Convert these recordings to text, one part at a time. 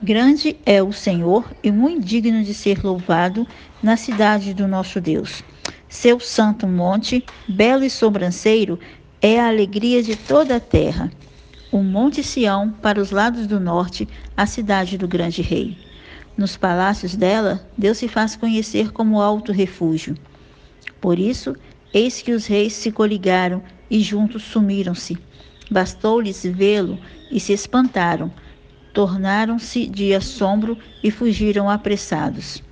Grande é o Senhor e muito digno de ser louvado na cidade do nosso Deus. Seu santo monte, belo e sobranceiro, é a alegria de toda a terra. O monte Sião, para os lados do norte, a cidade do grande rei. Nos palácios dela, Deus se faz conhecer como alto refúgio. Por isso, eis que os reis se coligaram e juntos sumiram-se. Bastou-lhes vê-lo e se espantaram. Tornaram-se de assombro e fugiram apressados.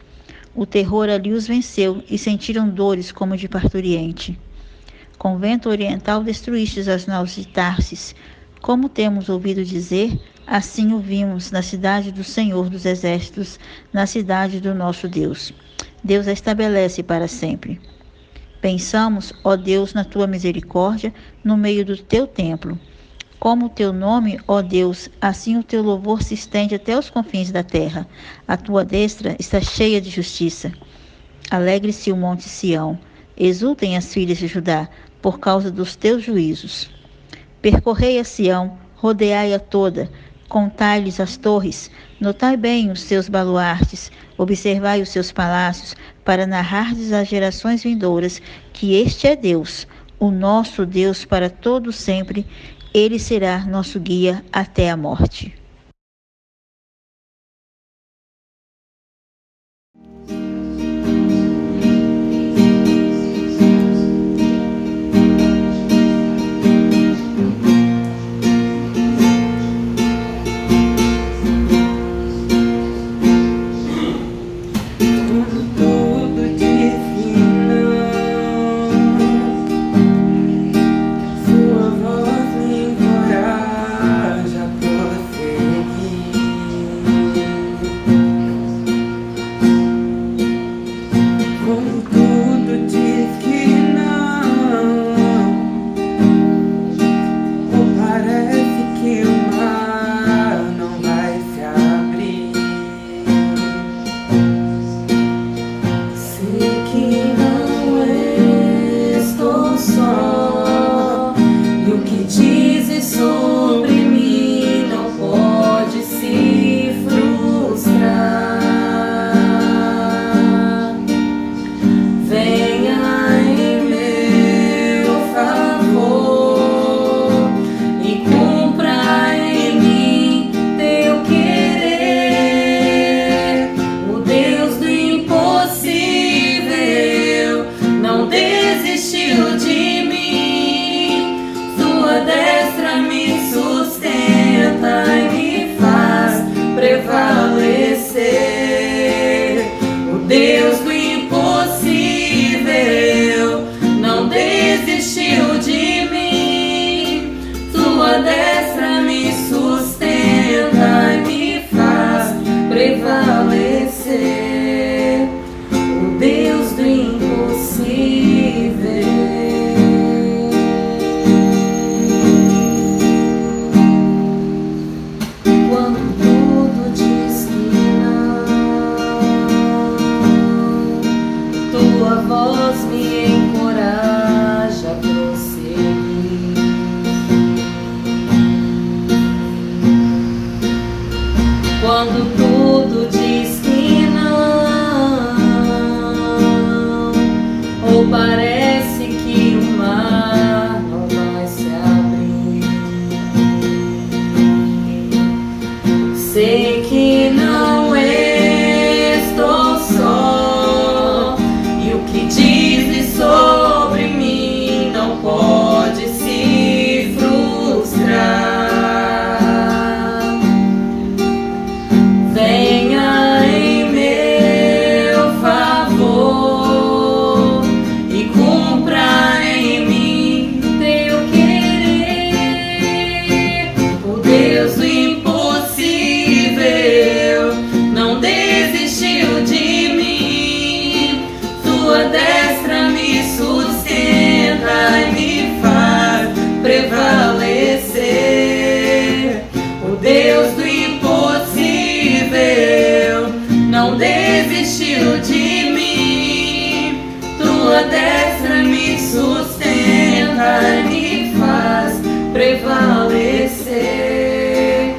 O terror ali os venceu e sentiram dores como de parturiente. Com vento oriental destruístes as naus de Tarsis. Como temos ouvido dizer, assim o vimos na cidade do Senhor dos Exércitos, na cidade do nosso Deus. Deus a estabelece para sempre. Pensamos, ó Deus, na tua misericórdia, no meio do teu templo. Como o teu nome, ó Deus, assim o teu louvor se estende até os confins da terra. A tua destra está cheia de justiça. Alegre-se o monte Sião, exultem as filhas de Judá, por causa dos teus juízos. Percorrei a Sião, rodeai-a toda, contai-lhes as torres, notai bem os seus baluartes, observai os seus palácios, para narrardes às gerações vindouras que este é Deus, o nosso Deus para todo sempre. Ele será nosso guia até a morte. Sua voz me encoraja a prosseguir. quando tudo diz que não, ou parece que o mar não vai se abrir. Sei que não estou só, e o que dizem sobre mim não pode se frustrar. Venha em meu favor e cumpra em mim teu querer. O Deus do impossível não desistiu de mim. Tua destra me sustenta e me faz prevalecer. O Deus do impossível não desistiu de mim. Tua destra me sustenta e me faz prevalecer.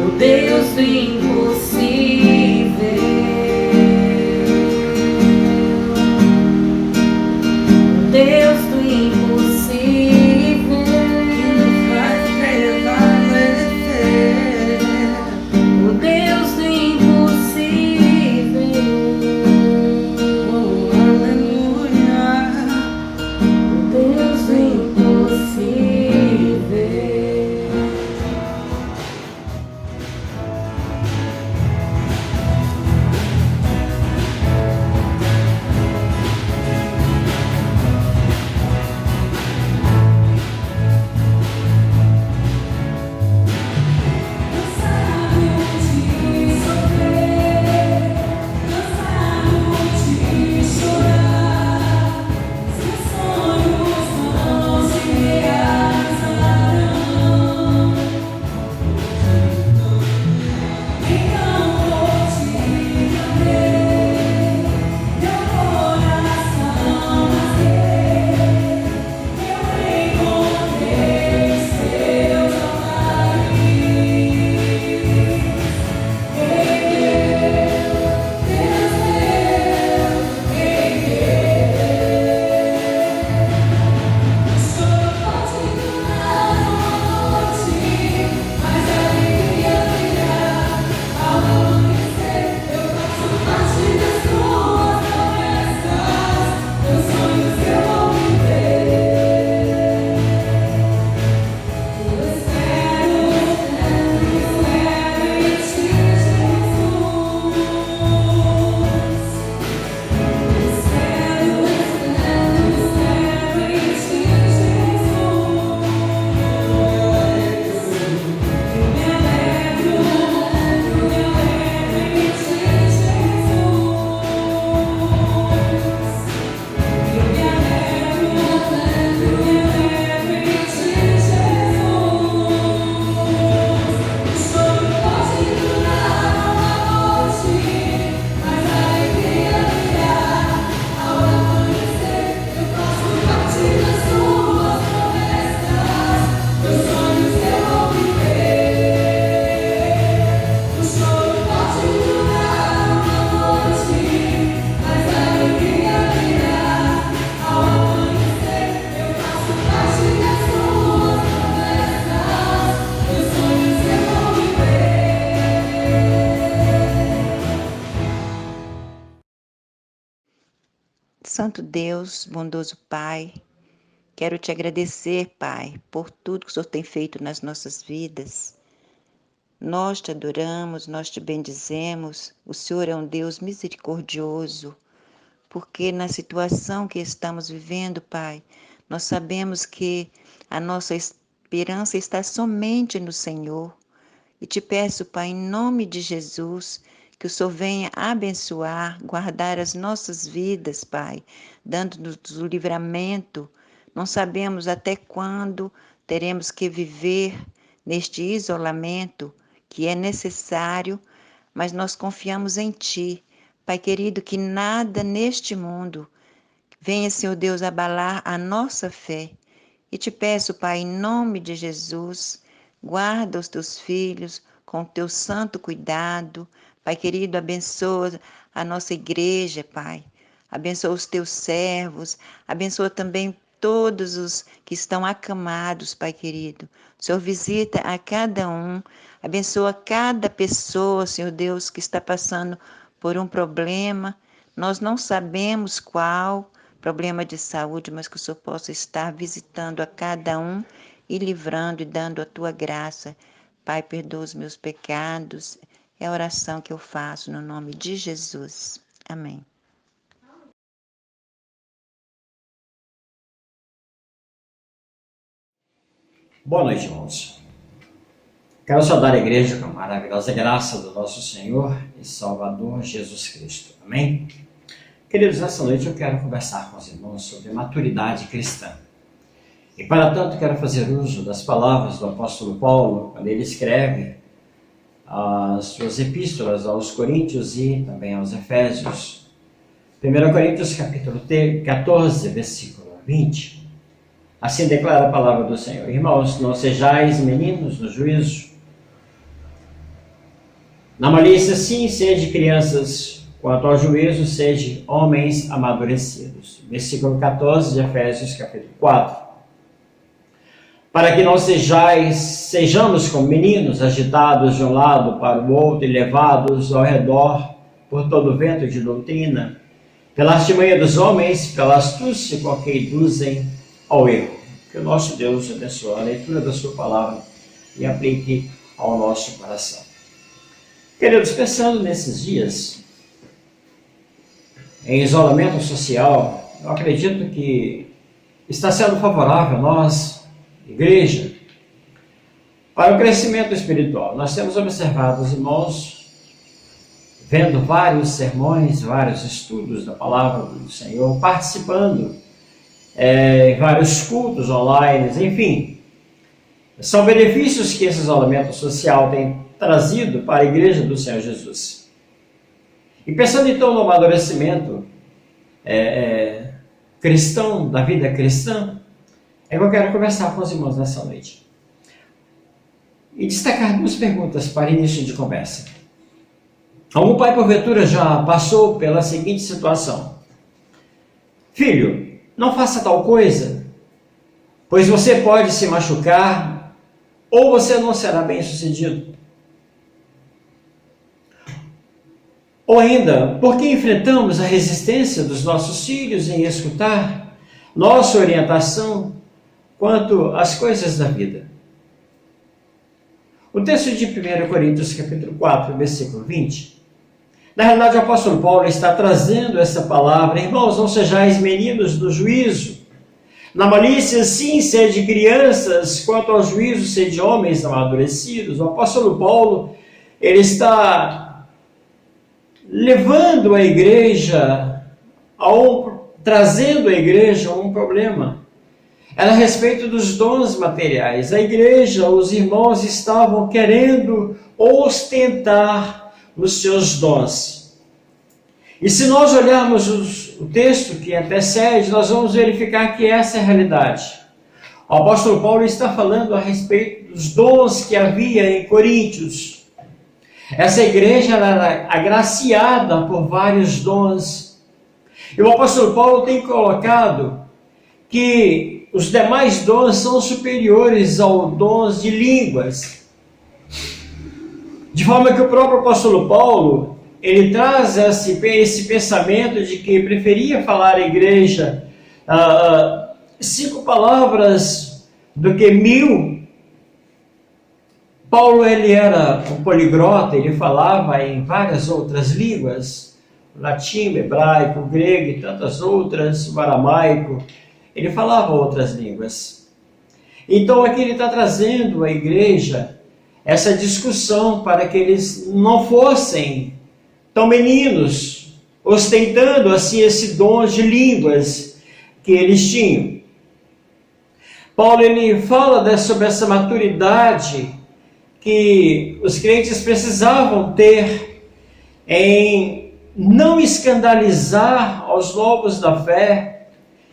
O Deus do impossível. O Deus do impossível que me faz prevalecer. O Deus do impossível. Oh, aleluia. O Deus do impossível. Santo Deus, bondoso Pai, quero te agradecer, Pai, por tudo que o Senhor tem feito nas nossas vidas. Nós te adoramos, nós te bendizemos. O Senhor é um Deus misericordioso, porque na situação que estamos vivendo, Pai, nós sabemos que a nossa esperança está somente no Senhor. E te peço, Pai, em nome de Jesus, que o Senhor venha abençoar, guardar as nossas vidas, Pai, dando-nos o livramento. Não sabemos até quando teremos que viver neste isolamento que é necessário, mas nós confiamos em Ti, Pai querido, que nada neste mundo venha, Senhor Deus, abalar a nossa fé. E te peço, Pai, em nome de Jesus, guarda os teus filhos, com o teu santo cuidado. Pai querido, abençoa a nossa igreja, Pai. Abençoa os teus servos, abençoa também todos os que estão acamados, Pai querido. O Senhor visita a cada um, abençoa cada pessoa, Senhor Deus, que está passando por um problema. Nós não sabemos qual problema de saúde, mas que o Senhor possa estar visitando a cada um e livrando e dando a tua graça. Pai, perdoa os meus pecados. É a oração que eu faço no nome de Jesus. Amém. Boa noite, irmãos. Quero saudar a igreja com a maravilhosa graça do nosso Senhor e Salvador Jesus Cristo. Amém? Queridos, nessa noite eu quero conversar com os irmãos sobre maturidade cristã. E para tanto quero fazer uso das palavras do apóstolo Paulo, quando ele escreve as suas epístolas aos Coríntios e também aos Efésios. 1 Coríntios capítulo 14, versículo 20. Assim declara a palavra do Senhor: irmãos, não sejais meninos no juízo. Na malícia, sim, sede crianças. Quanto ao juízo, sede homens amadurecidos. Versículo 14 de Efésios capítulo 4. Para que não sejamos como meninos, agitados de um lado para o outro e levados ao redor por todo vento de doutrina, pela artimanha dos homens, pela astúcia com que induzem ao erro. Que o nosso Deus abençoe a leitura da sua palavra e aplique ao nosso coração. Queridos, pensando nesses dias em isolamento social, eu acredito que está sendo favorável a nós, igreja, para o crescimento espiritual. Nós temos observado os irmãos vendo vários sermões, vários estudos da palavra do Senhor, participando em vários cultos online, enfim. São benefícios que esse isolamento social tem trazido para a igreja do Senhor Jesus. E pensando então no amadurecimento cristão, da vida cristã, é que eu quero conversar com os irmãos nessa noite. E destacar duas perguntas para início de conversa. Algum pai, porventura, já passou pela seguinte situação: filho, não faça tal coisa, pois você pode se machucar ou você não será bem sucedido. Ou ainda, por que enfrentamos a resistência dos nossos filhos em escutar nossa orientação quanto às coisas da vida? O texto de 1 Coríntios capítulo 4, versículo 20, na realidade o apóstolo Paulo está trazendo essa palavra: irmãos, não sejais meninos do juízo. Na malícia, sim, sede crianças, quanto ao juízo, sede homens amadurecidos. O apóstolo Paulo, ele está levando a igreja, trazendo a igreja a um problema. Era a respeito dos dons materiais. A igreja, os irmãos estavam querendo ostentar os seus dons. E se nós olharmos o texto que antecede, nós vamos verificar que essa é a realidade. O apóstolo Paulo está falando a respeito dos dons que havia em Coríntios. Essa igreja era agraciada por vários dons. E o apóstolo Paulo tem colocado que os demais dons são superiores aos dons de línguas. De forma que o próprio apóstolo Paulo, ele traz esse pensamento de que preferia falar à igreja 5 palavras do que 1000. Paulo, ele era um poliglota, ele falava em várias outras línguas, latim, hebraico, grego e tantas outras, o aramaico, ele falava outras línguas. Então aqui ele está trazendo à igreja essa discussão para que eles não fossem tão meninos, ostentando assim esse dom de línguas que eles tinham. Paulo, ele fala sobre essa maturidade que os crentes precisavam ter em não escandalizar aos novos da fé,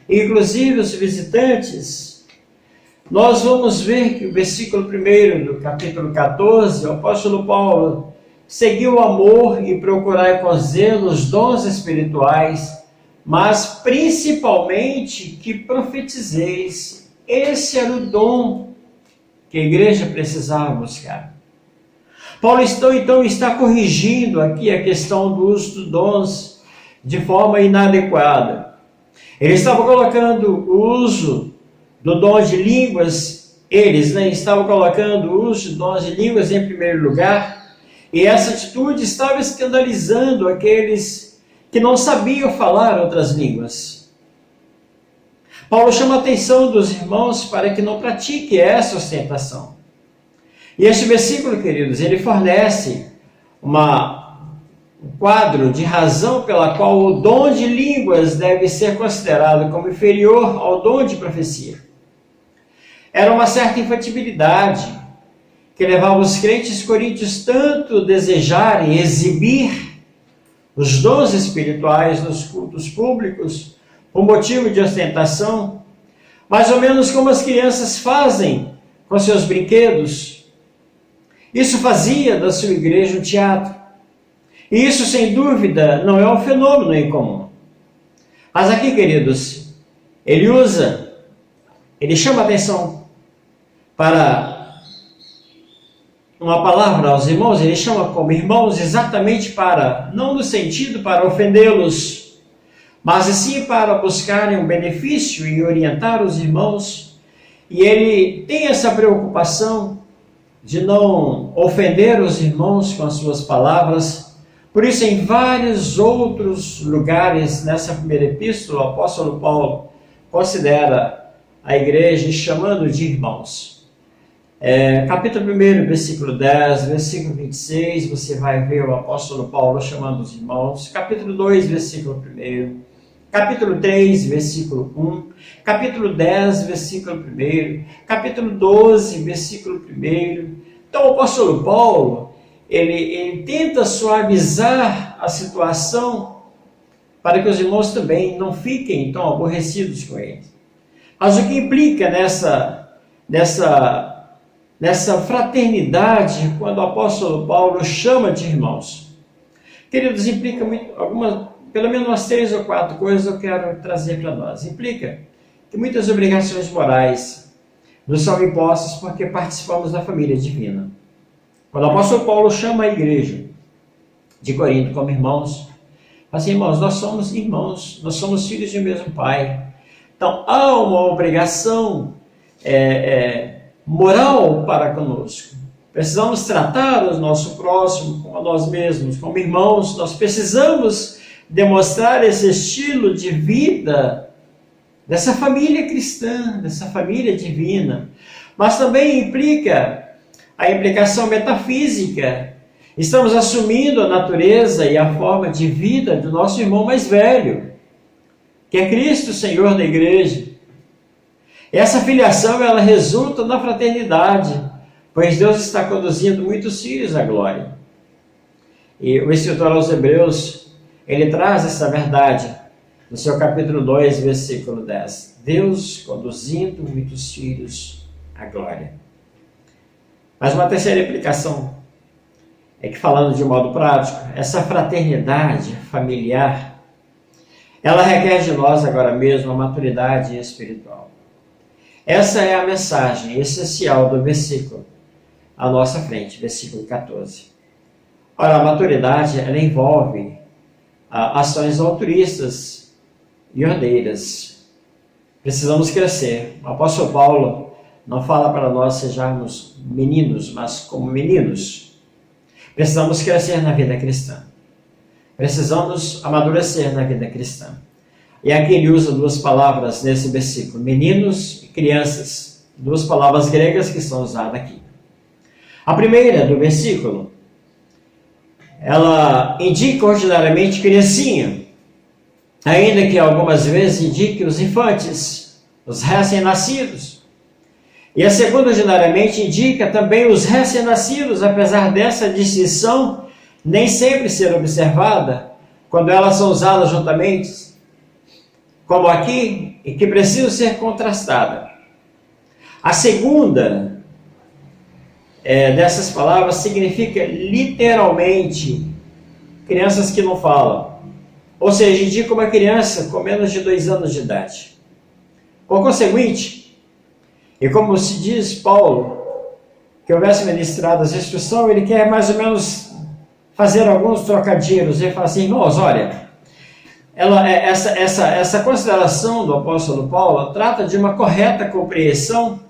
inclusive os visitantes, nós vamos ver que o versículo 1 do capítulo 14, o apóstolo Paulo seguiu o amor e procurar com zelo os dons espirituais, mas principalmente que profetizeis. Esse era o dom que a igreja precisava buscar. Paulo então está corrigindo aqui a questão do uso dos dons de forma inadequada. Ele estava colocando o uso do dom de línguas, estavam colocando o uso de dons de línguas em primeiro lugar, e essa atitude estava escandalizando aqueles que não sabiam falar outras línguas. Paulo chama a atenção dos irmãos para que não pratique essa ostentação. E este versículo, queridos, ele fornece um quadro de razão pela qual o dom de línguas deve ser considerado como inferior ao dom de profecia. Era uma certa infantilidade que levava os crentes coríntios tanto a desejarem exibir os dons espirituais nos cultos públicos por motivo de ostentação, mais ou menos como as crianças fazem com seus brinquedos. Isso fazia da sua igreja um teatro. E isso, sem dúvida, não é um fenômeno incomum. Mas aqui, queridos, ele chama atenção para uma palavra aos irmãos, ele chama como irmãos exatamente não no sentido para ofendê-los, mas sim para buscarem um benefício e orientar os irmãos. E ele tem essa preocupação de não ofender os irmãos com as suas palavras. Por isso, em vários outros lugares, nessa primeira epístola, o apóstolo Paulo considera a igreja chamando de irmãos. Capítulo 1, versículo 10, versículo 26, você vai ver o apóstolo Paulo chamando os irmãos. Capítulo 2, versículo 1. Capítulo 3, versículo 1. Capítulo 10, versículo 1. Capítulo 12, versículo 1. Então, o apóstolo Paulo, ele tenta suavizar a situação para que os irmãos também não fiquem tão aborrecidos com ele. Mas o que implica nessa fraternidade, quando o apóstolo Paulo chama de irmãos? Queridos, implica pelo menos umas 3 ou 4 coisas eu quero trazer para nós. Implica que muitas obrigações morais nos são impostas porque participamos da família divina. Quando o apóstolo Paulo chama a igreja de Corinto como irmãos, assim, irmãos, nós somos irmãos, nós somos filhos de um mesmo pai. Então, há uma obrigação moral para conosco. Precisamos tratar o nosso próximo como a nós mesmos, como irmãos. Nós precisamos demonstrar esse estilo de vida dessa família cristã, dessa família divina. Mas também implica a implicação metafísica. Estamos assumindo a natureza e a forma de vida do nosso irmão mais velho, que é Cristo, Senhor da igreja. Essa filiação, ela resulta na fraternidade, pois Deus está conduzindo muitos filhos à glória. E o escritor aos Hebreus, ele traz essa verdade no seu capítulo 2, versículo 10. Deus conduzindo muitos filhos à glória. Mas uma terceira implicação é que, falando de modo prático, essa fraternidade familiar, ela requer de nós agora mesmo a maturidade espiritual. Essa é a mensagem essencial do versículo à nossa frente, versículo 14. Ora, a maturidade, ela envolve ações altruístas e ordeiras. Precisamos crescer. O apóstolo Paulo não fala para nós sejamos meninos, mas como meninos. Precisamos crescer na vida cristã. Precisamos amadurecer na vida cristã. E aqui ele usa 2 palavras nesse versículo, meninos e crianças, 2 palavras gregas que são usadas aqui. A primeira do versículo, ela indica ordinariamente criancinha, ainda que algumas vezes indique os infantes, os recém-nascidos. E a segunda ordinariamente indica também os recém-nascidos, apesar dessa distinção nem sempre ser observada quando elas são usadas juntamente, como aqui, e que precisam ser contrastadas. A segunda dessas palavras significa literalmente crianças que não falam. Ou seja, indica uma criança com menos de 2 anos de idade. Por conseguinte, e como se diz Paulo, que houvesse ministrado as instruções, ele quer mais ou menos fazer alguns trocadilhos. Ele fala assim, irmãos, olha, essa consideração do apóstolo Paulo trata de uma correta compreensão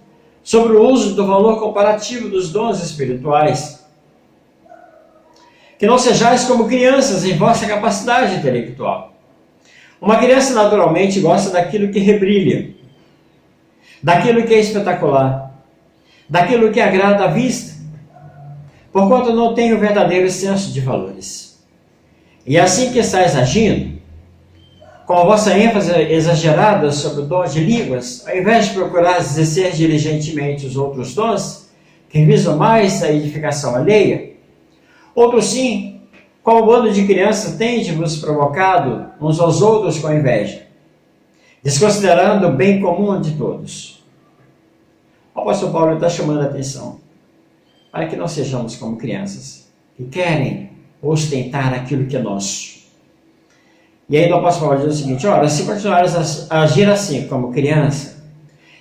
sobre o uso do valor comparativo dos dons espirituais. Que não sejais como crianças em vossa capacidade intelectual. Uma criança naturalmente gosta daquilo que rebrilha, daquilo que é espetacular, daquilo que agrada à vista, porquanto não tem o verdadeiro senso de valores. E assim que estáis agindo, com a vossa ênfase exagerada sobre o dom de línguas, ao invés de procurar exercer diligentemente os outros dons, que visam mais a edificação alheia, outros sim, como o bando de crianças tende-vos provocado uns aos outros com inveja, desconsiderando o bem comum de todos. O apóstolo Paulo está chamando a atenção para que não sejamos como crianças que querem ostentar aquilo que é nosso. E aí o apóstolo Paulo diz o seguinte, ora, se continuares a agir assim como criança,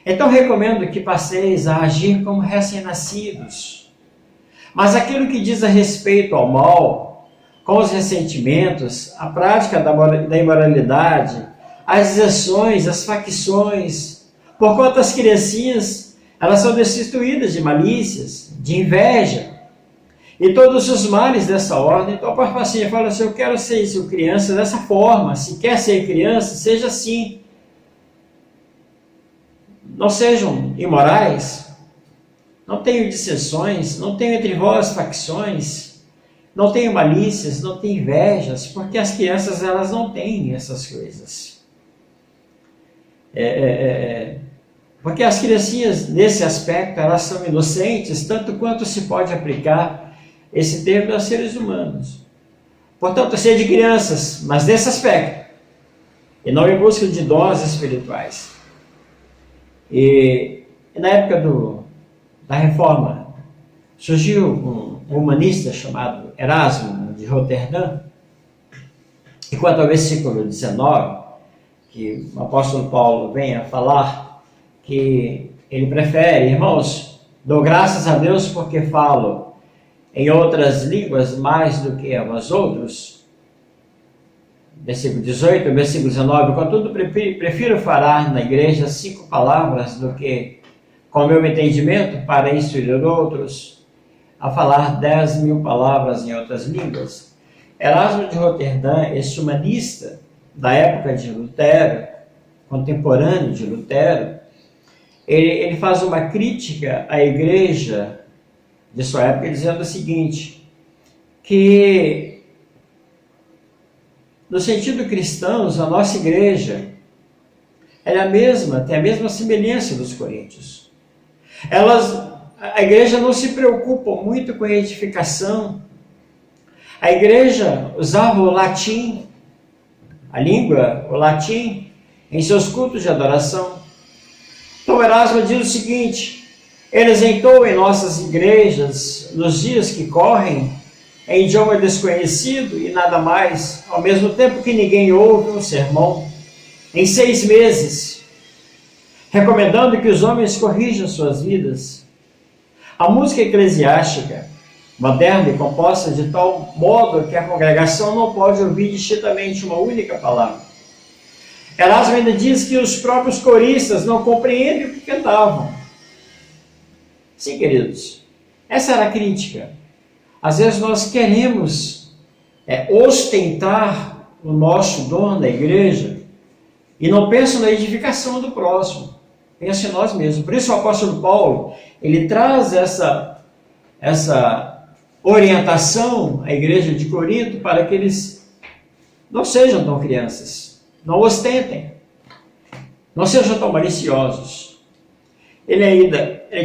então recomendo que passeis a agir como recém-nascidos. Mas aquilo que diz a respeito ao mal, com os ressentimentos, a prática da imoralidade, as deserções, as facções, porquanto as criancinhas, elas são destituídas de malícias, de inveja, e todos os males dessa ordem. Então, o pastor fala assim, eu quero ser criança dessa forma. Se quer ser criança, seja assim. Não sejam imorais. Não tenham dissensões. Não tenham entre vós facções. Não tenham malícias. Não tenham invejas. Porque as crianças, elas não têm essas coisas. Porque as criancinhas, nesse aspecto, elas são inocentes, tanto quanto se pode aplicar esse termo aos seres humanos. Portanto, ser de crianças, mas nesse aspecto, e não em busca de dons espirituais. E na época da Reforma, surgiu um humanista chamado Erasmo de Roterdã, e quanto ao versículo 19, que o apóstolo Paulo vem a falar, que ele prefere, irmãos, dou graças a Deus porque falo em outras línguas mais do que a vós outros. Versículo 18, versículo 19, contudo prefiro falar na igreja 5 palavras do que, com meu entendimento, para instruir outros, a falar 10.000 palavras em outras línguas. Erasmo de Roterdã, esse humanista da época de Lutero, contemporâneo de Lutero, ele faz uma crítica à igreja de sua época, dizendo o seguinte, que no sentido cristão, a nossa igreja é a mesma, tem a mesma semelhança dos coríntios. A igreja não se preocupa muito com a edificação. A igreja usava o latim, a língua, o latim, em seus cultos de adoração. Então Erasmo diz o seguinte, eles entoam em nossas igrejas, nos dias que correm, em idioma desconhecido e nada mais, ao mesmo tempo que ninguém ouve um sermão, em 6 meses, recomendando que os homens corrijam suas vidas. A música eclesiástica, moderna e composta de tal modo que a congregação não pode ouvir distintamente uma única palavra. Erasmo ainda diz que os próprios coristas não compreendem o que cantavam. Sim, queridos, essa era a crítica. Às vezes nós queremos ostentar o nosso dom da igreja e não pensamos na edificação do próximo, pensa em nós mesmos. Por isso o apóstolo Paulo, ele traz essa orientação à igreja de Corinto para que eles não sejam tão crianças, não ostentem, não sejam tão maliciosos. Ele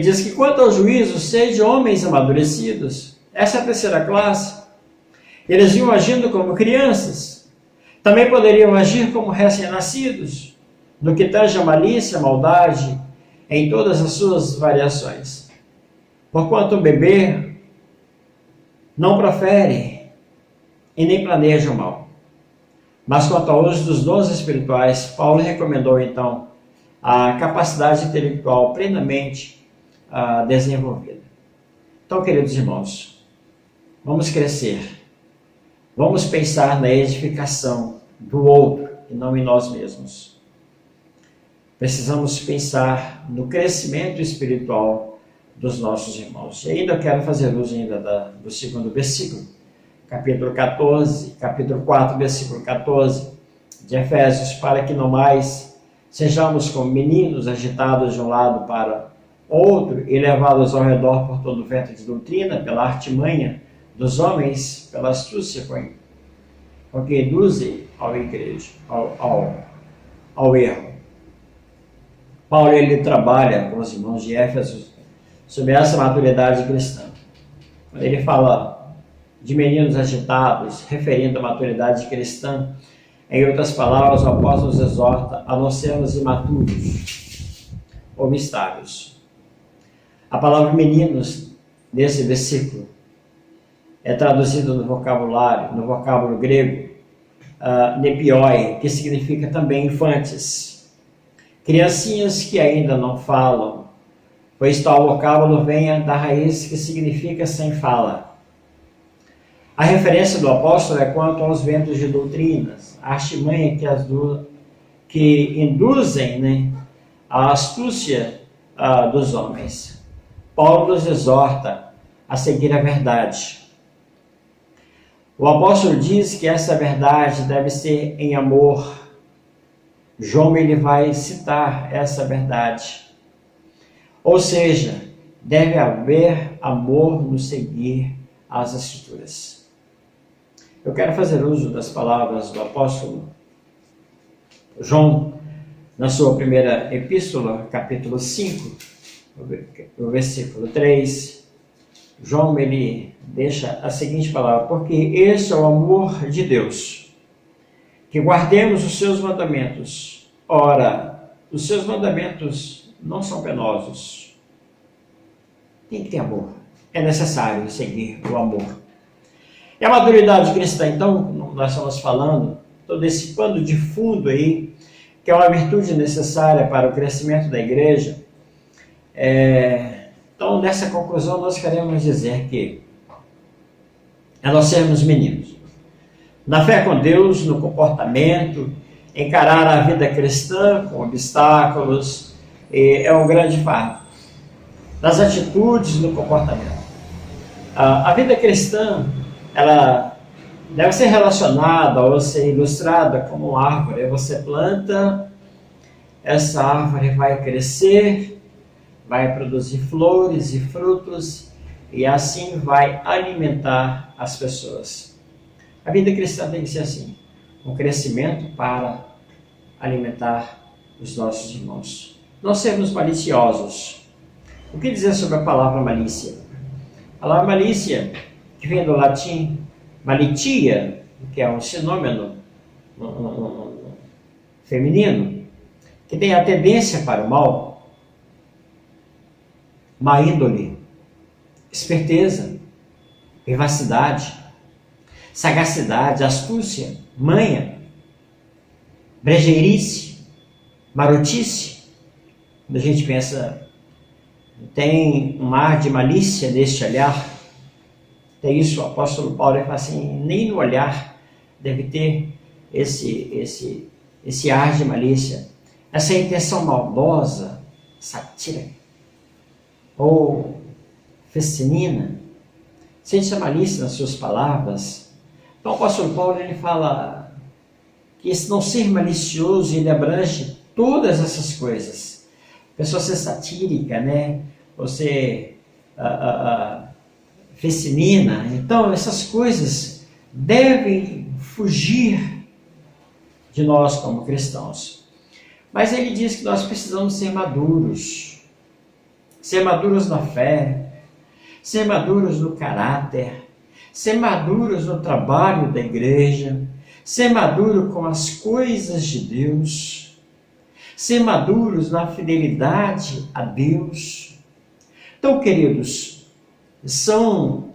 diz que quanto ao juízo, sejam homens amadurecidos. Essa é a terceira classe. Eles iam agindo como crianças. Também poderiam agir como recém-nascidos, no que tange a malícia, a maldade em todas as suas variações. Porquanto o bebê não profere e nem planeja o mal. Mas quanto ao uso dos dons espirituais, Paulo recomendou então a capacidade intelectual plenamente desenvolvida. Então, queridos irmãos, vamos crescer, vamos pensar na edificação do outro e não em nós mesmos. Precisamos pensar no crescimento espiritual dos nossos irmãos. E ainda quero fazer uso do segundo versículo, capítulo 4, versículo 14 de Efésios, para que não mais sejamos como meninos agitados de um lado para outro e levados ao redor por todo o vento de doutrina, pela artimanha dos homens, pela astúcia com que induzem ao erro. Paulo ele trabalha com os irmãos de Éfeso sobre essa maturidade cristã. Quando ele fala de meninos agitados, referindo à maturidade cristã, em outras palavras, o apóstolo nos exorta a não sermos imaturos ou mistários. A palavra meninos, nesse versículo, é traduzida no vocábulo grego, nepioi, que significa também infantes. Criancinhas que ainda não falam, pois tal vocábulo vem da raiz que significa sem fala. A referência do apóstolo é quanto aos ventos de doutrinas, a artimanha que induzem a astúcia dos homens. Paulo nos exorta a seguir a verdade. O apóstolo diz que essa verdade deve ser em amor. João ele vai citar essa verdade. Ou seja, deve haver amor no seguir as Escrituras. Eu quero fazer uso das palavras do apóstolo João, na sua primeira epístola, capítulo 5, no versículo 3, João ele deixa a seguinte palavra: porque este é o amor de Deus, que guardemos os seus mandamentos. Ora, os seus mandamentos não são penosos. Tem que ter amor. É necessário seguir o amor. E a maturidade cristã, então, nós estamos falando, todo esse pano de fundo aí, que é uma virtude necessária para o crescimento da igreja. Então, nessa conclusão, nós queremos dizer que é nós sermos meninos. Na fé com Deus, no comportamento, encarar a vida cristã com obstáculos, é um grande fardo. Nas atitudes, no comportamento. A vida cristã, ela deve ser relacionada ou ser ilustrada como uma árvore. Você planta, essa árvore vai crescer, vai produzir flores e frutos e assim vai alimentar as pessoas. A vida cristã tem que ser assim, um crescimento para alimentar os nossos irmãos. Não sermos maliciosos. O que dizer sobre a palavra malícia? A palavra malícia, que vem do latim malitia, que é um sinônimo feminino, que tem a tendência para o mal, má índole, esperteza, vivacidade, sagacidade, astúcia, manha, brejeirice, marotice. Quando a gente pensa, tem um ar de malícia neste olhar, tem isso, o apóstolo Paulo fala assim, nem no olhar deve ter esse ar de malícia, essa intenção maldosa, satírica, ou fecinina, sente a malícia nas suas palavras. Então o apóstolo Paulo ele fala que esse não ser malicioso, ele abrange todas essas coisas. A pessoa ser satírica, ou ser fecinina. Então essas coisas devem fugir de nós como cristãos. Mas ele diz que nós precisamos ser maduros na fé, ser maduros no caráter, ser maduros no trabalho da igreja, ser maduro com as coisas de Deus, ser maduros na fidelidade a Deus. Então, queridos, são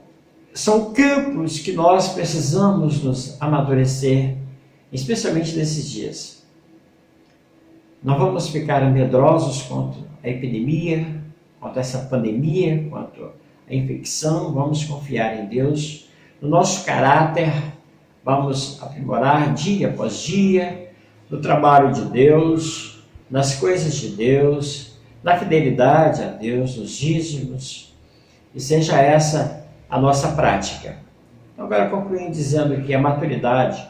campos que nós precisamos nos amadurecer, especialmente nesses dias. Não vamos ficar medrosos quanto à epidemia, quanto a essa pandemia, quanto à infecção. Vamos confiar em Deus, no nosso caráter, vamos aprimorar dia após dia, no trabalho de Deus, nas coisas de Deus, na fidelidade a Deus, nos dízimos, e seja essa a nossa prática. Então, agora concluindo dizendo que a maturidade,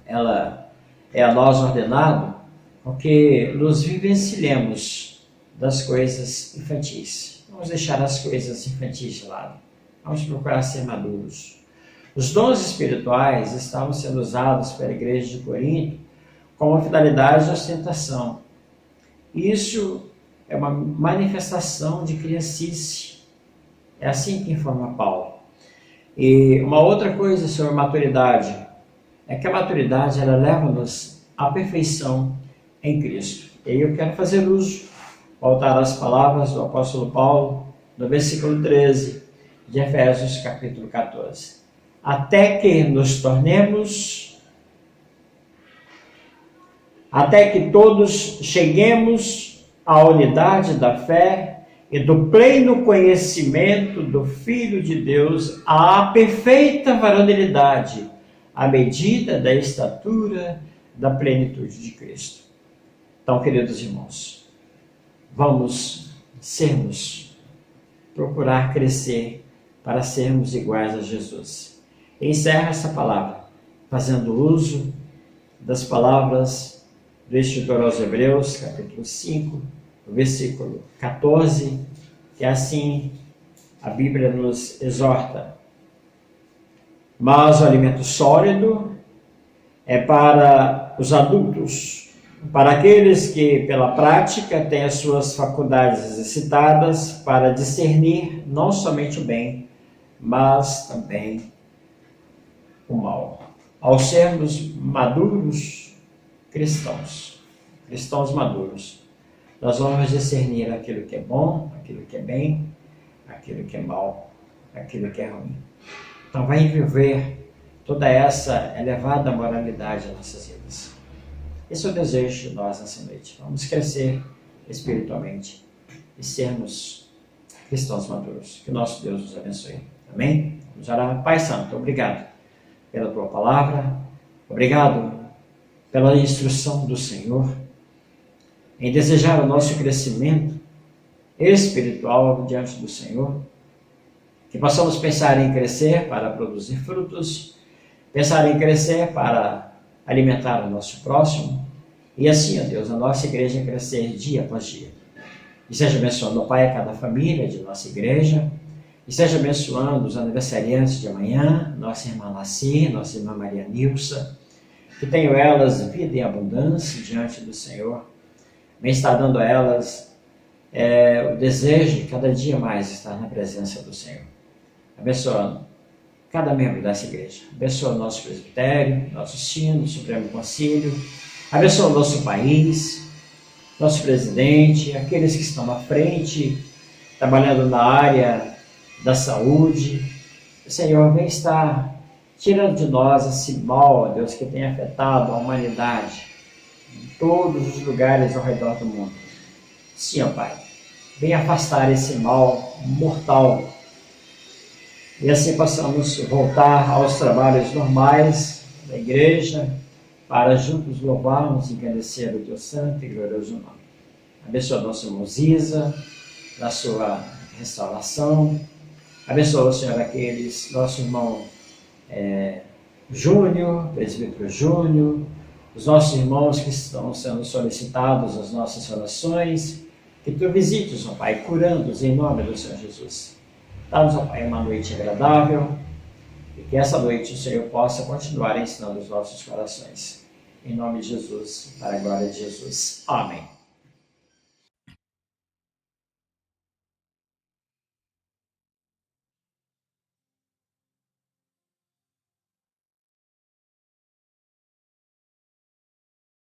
ela é a nós ordenado, porque nos vivenciemos das coisas infantis. Vamos deixar as coisas infantis de lado. Vamos procurar ser maduros. Os dons espirituais estavam sendo usados pela igreja de Corinto como finalidade de ostentação. Isso é uma manifestação de criancice. É assim que informa Paulo. E uma outra coisa sobre a maturidade é que a maturidade ela leva-nos à perfeição em Cristo. E aí eu quero fazer uso, voltar às palavras do apóstolo Paulo, no versículo 13 de Efésios capítulo 14. Até que todos cheguemos à unidade da fé e do pleno conhecimento do Filho de Deus, à perfeita varonilidade, à medida da estatura da plenitude de Cristo. Então, queridos irmãos, vamos procurar crescer para sermos iguais a Jesus. Encerra essa palavra, fazendo uso das palavras do escritor aos Hebreus, capítulo 5, versículo 14, que assim a Bíblia nos exorta. Mas o alimento sólido é para os adultos, para aqueles que, pela prática, têm as suas faculdades exercitadas para discernir não somente o bem, mas também o mal. Ao sermos maduros cristãos maduros, nós vamos discernir aquilo que é bom, aquilo que é bem, aquilo que é mal, aquilo que é ruim. Então vai envolver toda essa elevada moralidade nas nossas vidas. Esse é o desejo de nós nessa noite. Vamos crescer espiritualmente e sermos cristãos maduros. Que o nosso Deus nos abençoe. Amém? Vamos orar. Pai Santo, obrigado pela tua palavra. Obrigado pela instrução do Senhor em desejar o nosso crescimento espiritual diante do Senhor. Que possamos pensar em crescer para produzir frutos, pensar em crescer para alimentar o nosso próximo, e assim, ó Deus, a nossa igreja crescer dia após dia. E seja abençoando, ó Pai, a cada família de nossa igreja, e seja abençoando os aniversariantes de amanhã, nossa irmã Laci, nossa irmã Maria Nilsa, que tenham elas vida em abundância diante do Senhor, bem está dando a elas o desejo de cada dia mais estar na presença do Senhor. Abençoando cada membro dessa igreja. Abençoa o nosso presbitério, nosso sino, Supremo Concílio. Abençoa o nosso país, nosso presidente, aqueles que estão à frente, trabalhando na área da saúde. O Senhor vem estar tirando de nós esse mal, ó Deus, que tem afetado a humanidade em todos os lugares ao redor do mundo. Sim, ó Pai, vem afastar esse mal mortal e assim possamos voltar aos trabalhos normais da igreja para juntos louvarmos e engrandecer o teu santo e glorioso nome. Abençoa nosso irmão Ziza, na sua restauração. Abençoa, Senhor, aqueles, nosso irmão Júnior, presbítero Júnior, os nossos irmãos que estão sendo solicitados as nossas orações, que tu visites, ó Pai, curando-os em nome do Senhor Jesus. Dá-nos, ó Pai, uma noite agradável e que essa noite o Senhor possa continuar ensinando os nossos corações. Em nome de Jesus, para a glória de Jesus. Amém.